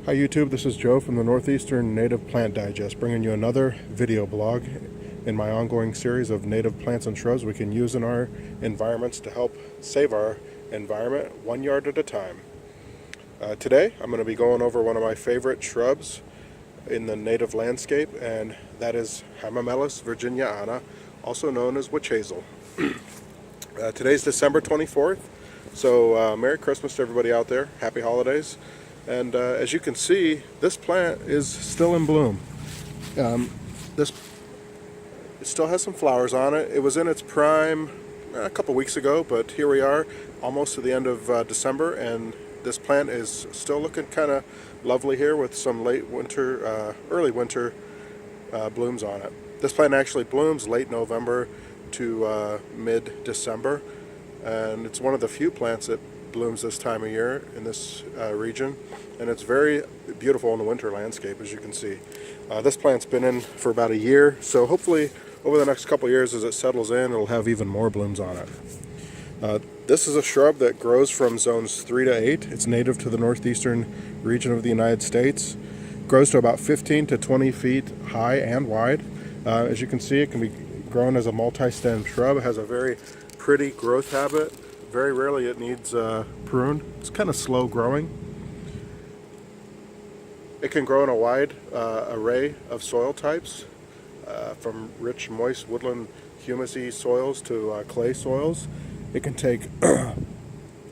Hi YouTube, this is Joe from the Northeastern Native Plant Digest, bringing you another video blog in my ongoing series of native plants and shrubs we can use in our environments to help save our environment 1 yard at a time. Today I'm going to be going over one of my favorite shrubs in the native landscape, and that is Hamamelis Virginiana, also known as witch hazel. Today's December 24th, so Merry Christmas to everybody out there, Happy Holidays. And as you can see, this plant is still in bloom. It still has some flowers on it. It was in its prime a couple weeks ago, but here we are, almost to the end of December, and this plant is still looking kind of lovely here with some late winter, early winter blooms on it. This plant actually blooms late November to mid-December, and it's one of the few plants that blooms this time of year in this region, and it's very beautiful in the winter landscape, as you can see. This plant's been in for about a year, so hopefully over the next couple years as it settles in, it'll have even more blooms on it. This is a shrub that grows from zones 3 to 8. It's native to the northeastern region of the United States. Grows to about 15 to 20 feet high and wide. As you can see, it can be grown as a multi-stem shrub. It has a very pretty growth habit. Very rarely it needs pruned. It's kind of slow growing. It can grow in a wide array of soil types, from rich, moist, woodland, humusy soils to clay soils. It can take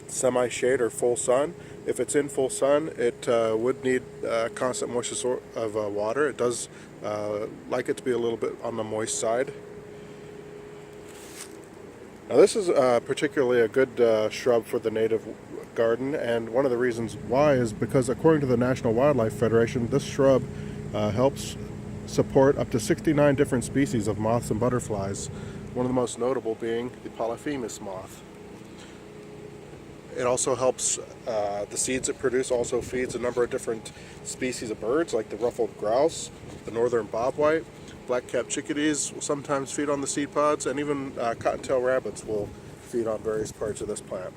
semi-shade or full sun. If it's in full sun, it would need constant moisture of water. It does like it to be a little bit on the moist side. Now this is particularly a good shrub for the native garden, and one of the reasons why is because according to the National Wildlife Federation, this shrub helps support up to 69 different species of moths and butterflies, one of the most notable being the polyphemus moth. It also helps, the seeds it produces also feeds a number of different species of birds like the ruffled grouse, the northern bobwhite. Black-capped chickadees will sometimes feed on the seed pods, and even cottontail rabbits will feed on various parts of this plant.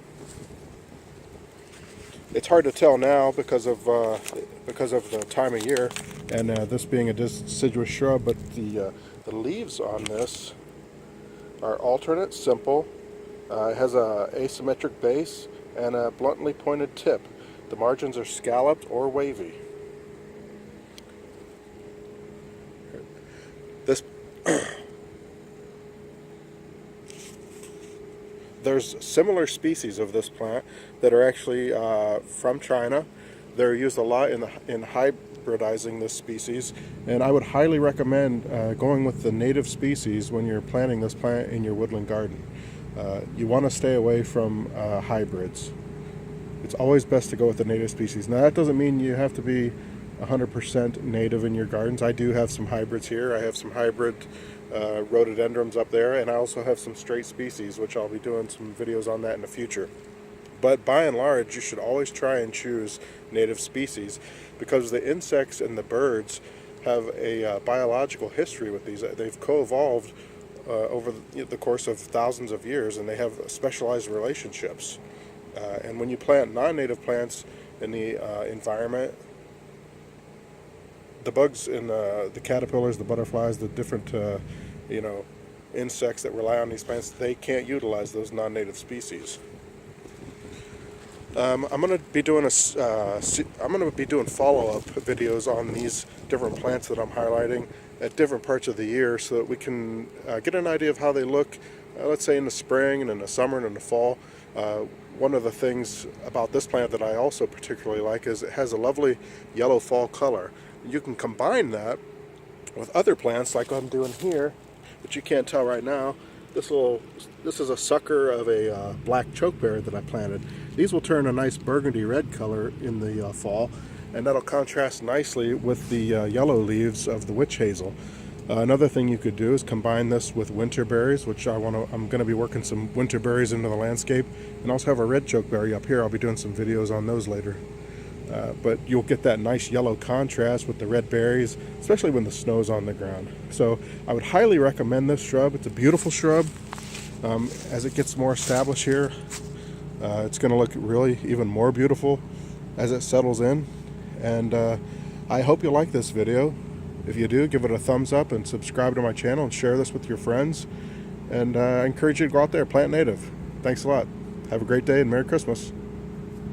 It's hard to tell now because of the time of year, and this being a deciduous shrub, but the leaves on this are alternate, simple. It has a asymmetric base and a bluntly pointed tip. The margins are scalloped or wavy. There's similar species of this plant that are actually from China. They're used a lot in hybridizing this species, and I would highly recommend going with the native species when you're planting this plant in your woodland garden. You want to stay away from hybrids. It's always best to go with the native species. Now that doesn't mean you have to be 100% native in your gardens. I do have some hybrids here. I have some hybrid rhododendrons up there, and I also have some straight species, which I'll be doing some videos on that in the future. But by and large, you should always try and choose native species, because the insects and the birds have a biological history with these. They've co-evolved over the course of thousands of years, and they have specialized relationships. And when you plant non-native plants in the environment, the bugs and the caterpillars, the butterflies, the different insects that rely on these plants, they can't utilize those non-native species. I'm going to be doing follow-up videos on these different plants that I'm highlighting at different parts of the year, so that we can get an idea of how they look, let's say in the spring and in the summer and in the fall. One of the things about this plant that I also particularly like is it has a lovely yellow fall color. You can combine that with other plants like I'm doing here, but you can't tell right now. This is a sucker of a black chokeberry that I planted. These will turn a nice burgundy red color in the fall, and that'll contrast nicely with the yellow leaves of the witch hazel. Another thing you could do is combine this with winter berries, which I'm going to be working some winter berries into the landscape, and also have a red chokeberry up here. I'll be doing some videos on those later. But you'll get that nice yellow contrast with the red berries, especially when the snow's on the ground. So I would highly recommend this shrub. It's a beautiful shrub. As it gets more established here, it's going to look really even more beautiful as it settles in. And I hope you like this video. If you do, give it a thumbs up and subscribe to my channel and share this with your friends. And I encourage you to go out there, plant native. Thanks a lot. Have a great day and Merry Christmas.